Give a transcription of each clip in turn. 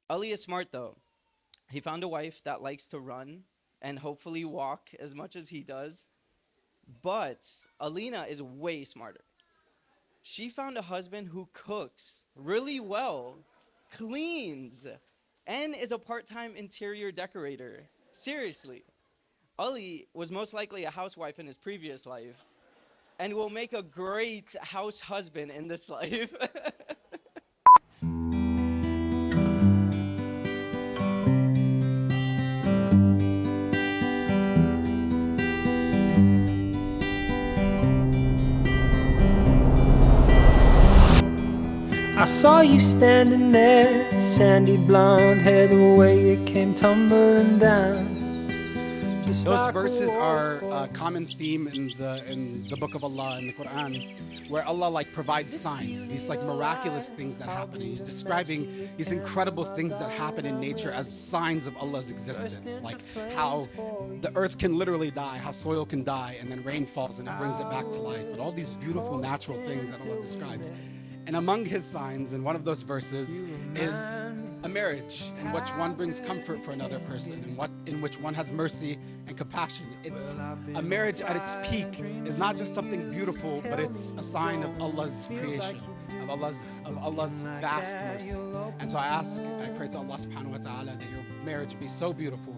Ali is smart though. He found a wife that likes to run and hopefully walk as much as he does. But Alina is way smarter. She found a husband who cooks really well, cleans, and is a part-time interior decorator. Seriously. Ali was most likely a housewife in his previous life and will make a great house husband in this life. I saw you standing there, sandy blonde hair, the way it came tumbling down. Those verses are a common theme in the book of Allah, in the Quran, where Allah provides signs, these miraculous things that happen. He's describing these incredible things that happen in nature as signs of Allah's existence, like how the earth can literally die, how soil can die, and then rain falls and it brings it back to life, and all these beautiful natural things that Allah describes. And among his signs, in one of those verses, is a marriage in which one brings comfort for another person, and in which one has mercy and compassion. It's a marriage at its peak is not just something beautiful, but it's a sign of Allah's creation, of Allah's vast mercy. And so I pray to Allah subhanahu wa ta'ala that your marriage be so beautiful,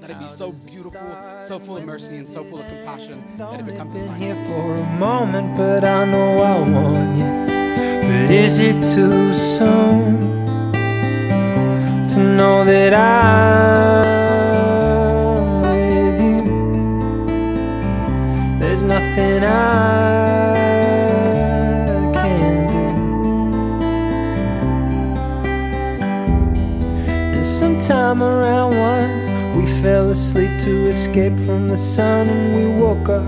that it be so beautiful, so full of mercy and so full of compassion, that it becomes a sign. Here for a moment, but I know I want you. But is it too soon to know that I'm with you? There's nothing I can do. And sometime around 1, we fell asleep to escape from the sun, and we woke up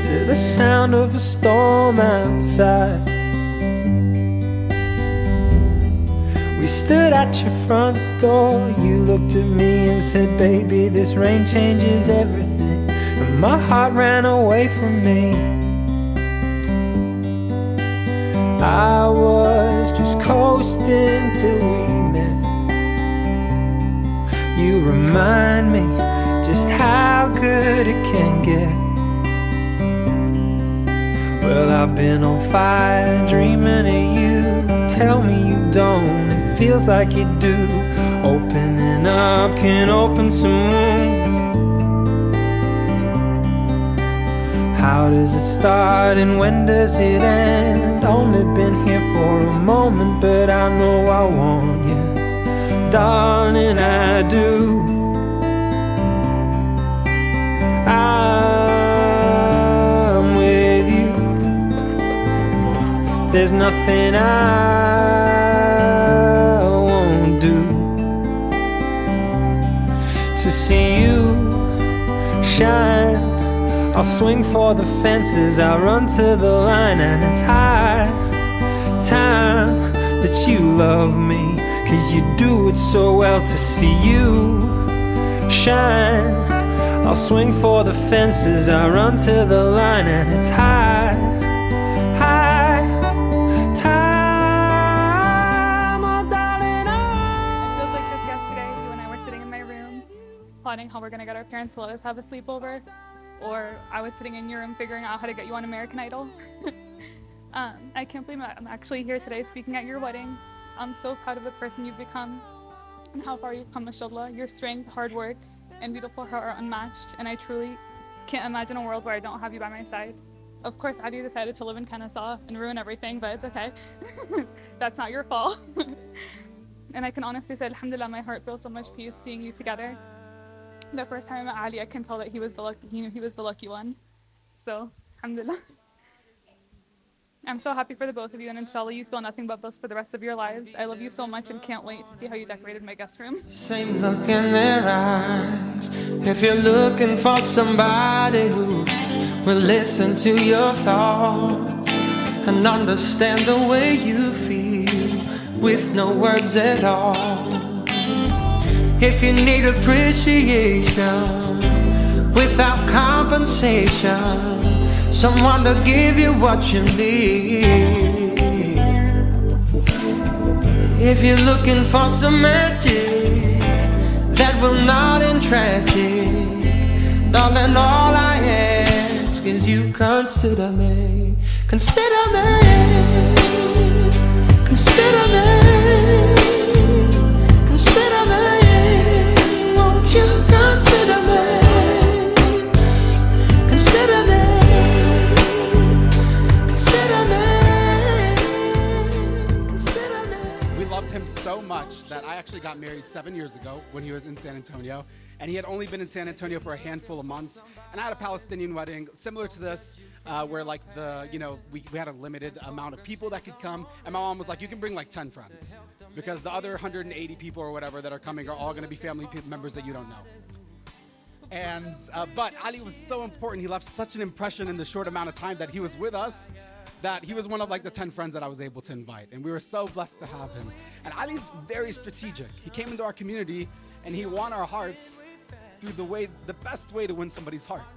to the sound of a storm outside. We stood at your front door, you looked at me and said, baby, this rain changes everything. And my heart ran away from me. I was just coasting till we met. You remind me just how good it can get. Well, I've been on fire dreaming of you. Tell me you don't, it feels like you do. Opening up can open some wounds. How does it start and when does it end? Only been here for a moment, but I know I want you. Darling, I do. I'm with you. There's nothing I won't do to see you shine. I'll swing for the fences, I'll run to the line, and it's high time that you love me, 'cause you do it so well. To see you shine, I'll swing for the fences, I'll run to the line, and it's high time, oh darling. It feels like just yesterday, you and I were sitting in my room plotting how we're gonna get our parents to let us have a sleepover, or I was sitting in your room figuring out how to get you on American Idol. I can't believe I'm actually here today speaking at your wedding. I'm so proud of the person you've become and how far you've come, mashallah. Your strength, hard work, and beautiful heart are unmatched, and I truly can't imagine a world where I don't have you by my side. Of course, Adi decided to live in Kennesaw and ruin everything, but it's okay. That's not your fault. And I can honestly say, alhamdulillah, my heart feels so much peace seeing you together. The first time I met Ali, I can tell that he knew he was the lucky one. So, alhamdulillah. I'm so happy for the both of you, and inshallah you feel nothing but bliss for the rest of your lives. I love you so much and can't wait to see how you decorated my guest room. Same look in their eyes. If you're looking for somebody who will listen to your thoughts and understand the way you feel with no words at all. If you need appreciation without compensation, someone to give you what you need. If you're looking for some magic that will not end tragic, darling, all I ask is you consider me. Consider me. Consider me. Consider me. Won't you consider me? Consider me. Consider me. Consider me. We loved him so much that I actually got married 7 years ago when he was in San Antonio, and he had only been in San Antonio for a handful of months. And I had a Palestinian wedding similar to this, where like we had a limited amount of people that could come, and my mom was like, you can bring like 10 friends because the other 180 people or whatever that are coming are all going to be family members that you don't know. And but Ali was so important. He left such an impression in the short amount of time that he was with us, that he was one of like the 10 friends that I was able to invite. And we were so blessed to have him. And Ali's very strategic. He came into our community and he won our hearts through the best way to win somebody's heart,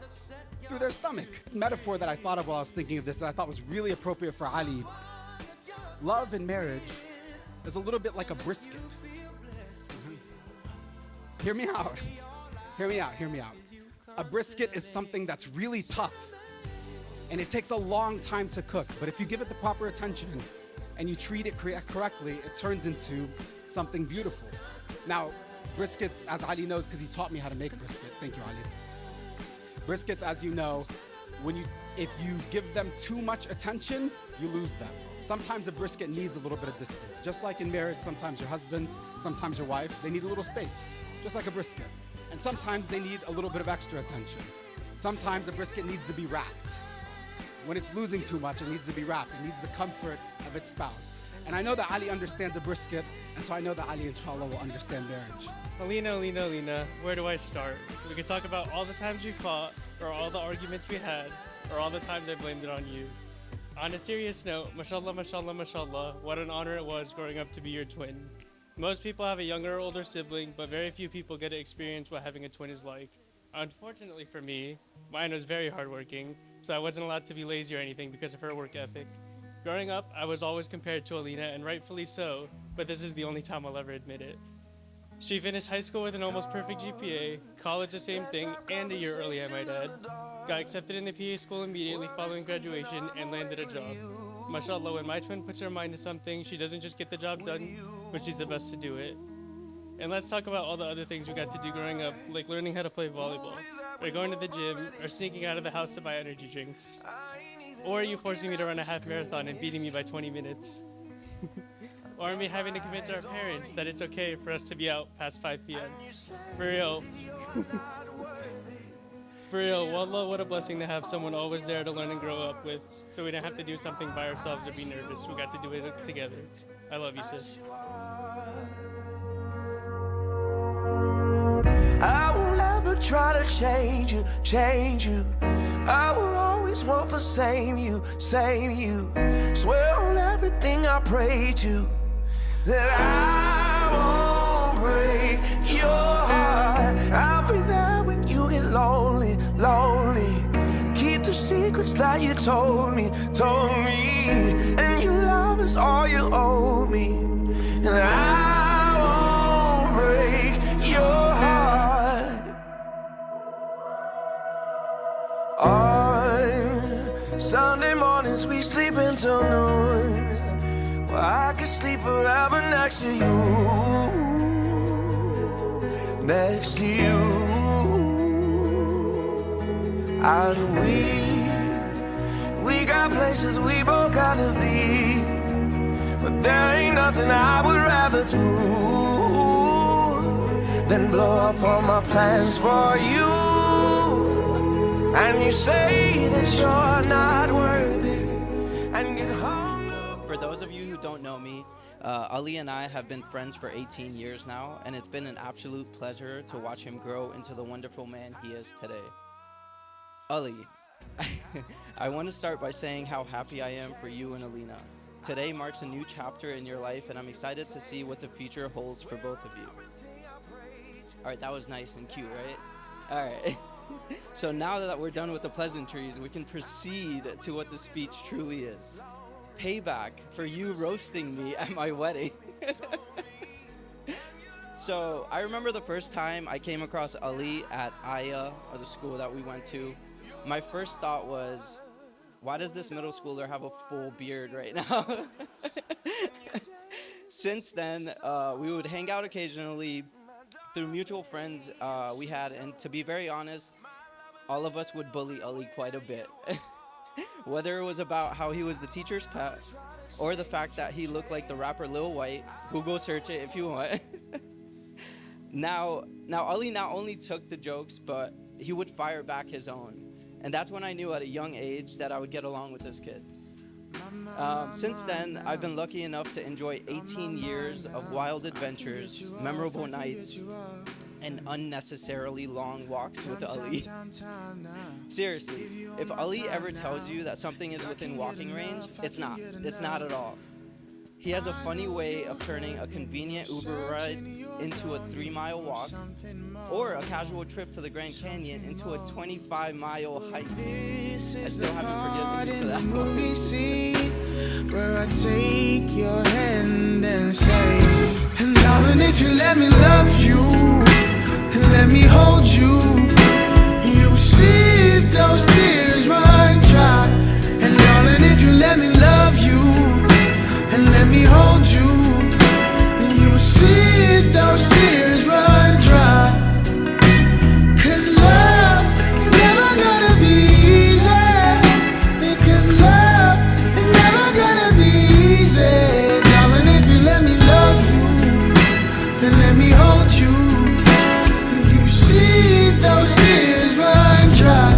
through their stomach. Metaphor that I thought of while I was thinking of this that I thought was really appropriate for Ali. Love and marriage is a little bit like a brisket. Hear me out. Hear me out. Hear me out. A brisket is something that's really tough, and it takes a long time to cook. But if you give it the proper attention and you treat it correctly, it turns into something beautiful. Now, briskets, as Ali knows, because he taught me how to make brisket. Thank you, Ali. Briskets, as you know, if you give them too much attention, you lose them. Sometimes a brisket needs a little bit of distance. Just like in marriage, sometimes your husband, sometimes your wife, they need a little space, just like a brisket. And sometimes they need a little bit of extra attention. Sometimes a brisket needs to be wrapped. When it's losing too much, it needs to be wrapped. It needs the comfort of its spouse. And I know that Ali understands a brisket, and so I know that Ali, inshallah, will understand marriage. Alina, where do I start? We could talk about all the times we fought, or all the arguments we had, or all the times I blamed it on you. On a serious note, mashallah, what an honor it was growing up to be your twin. Most people have a younger or older sibling, but very few people get to experience what having a twin is like. Unfortunately for me, mine was very hardworking, so I wasn't allowed to be lazy or anything because of her work ethic. Growing up, I was always compared to Alina, and rightfully so, but this is the only time I'll ever admit it. She finished high school with an almost perfect GPA, college the same thing, and a year early I might add. Got accepted in the PA school immediately following graduation and landed a job. Mashallah, when my twin puts her mind to something, she doesn't just get the job done, but she's the best to do it. And let's talk about all the other things we got to do growing up, like learning how to play volleyball, or going to the gym, or sneaking out of the house to buy energy drinks. Or you forcing me to run a half marathon and beating me by 20 minutes. Or me having to convince our parents that it's okay for us to be out past 5 p.m. For real. For real, wallah, what a blessing to have someone always there to learn and grow up with, so we didn't have to do something by ourselves or be nervous. We got to do it together. I love you, sis. I will never try to change you. I will always want the same you. Swear on everything I pray to, that I won't break your heart. I'll be there when you get lonely. Keep the secrets that you told me. And your love is all you owe me. And I won't break your heart. On Sunday mornings we sleep until noon. Well, I could sleep forever next to you. And we got places we both gotta be, but there ain't nothing I would rather do than blow up all my plans for you. And you say that you're not worthy and get hung up. For those of you who don't know me, Ali and I have been friends for 18 years now, and it's been an absolute pleasure to watch him grow into the wonderful man he is today. Ali, I want to start by saying how happy I am for you and Alina. Today marks a new chapter in your life, and I'm excited to see what the future holds for both of you. All right, that was nice and cute, right? All right. So now that we're done with the pleasantries, we can proceed to what the speech truly is. Payback for you roasting me at my wedding. So I remember the first time I came across Ali at Aya, or the school that we went to. My first thought was, why does this middle schooler have a full beard right now? Since then, we would hang out occasionally through mutual friends we had, and to be very honest, all of us would bully Ali quite a bit. Whether it was about how he was the teacher's pet, or the fact that he looked like the rapper Lil White. Google search it if you want. Now Ali not only took the jokes, but he would fire back his own. And that's when I knew at a young age that I would get along with this kid. Since then, I've been lucky enough to enjoy 18 years of wild adventures, memorable nights, and unnecessarily long walks with Ali. Seriously, if Ali ever tells you that something is within walking range, it's not. It's not at all. He has a funny way of turning a convenient Uber ride into a 3-mile walk, or a casual trip to the Grand Canyon into a 25-mile hike. I still haven't forgiven you for that. Movie scene where I take your hand and say, and darling, if you let me love you and let me hold you, you'll see those tears run dry. And darling, if you let me love you and let me hold you, you'll see those tears run dry. 'Cause love never gonna be easy. Because love is never gonna be easy. Darling, if you let me love you and let me hold you, you see those tears run dry.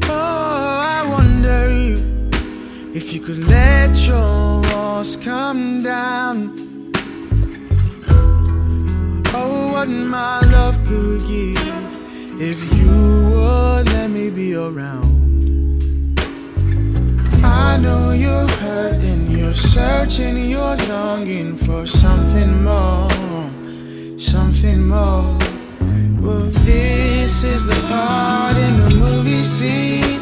Oh, I wonder if you could let your walls come down. Oh, what my love could give if you would let me be around. I know you're hurting, you're searching, you're longing for something more, something more. Well, this is the part in the movie scene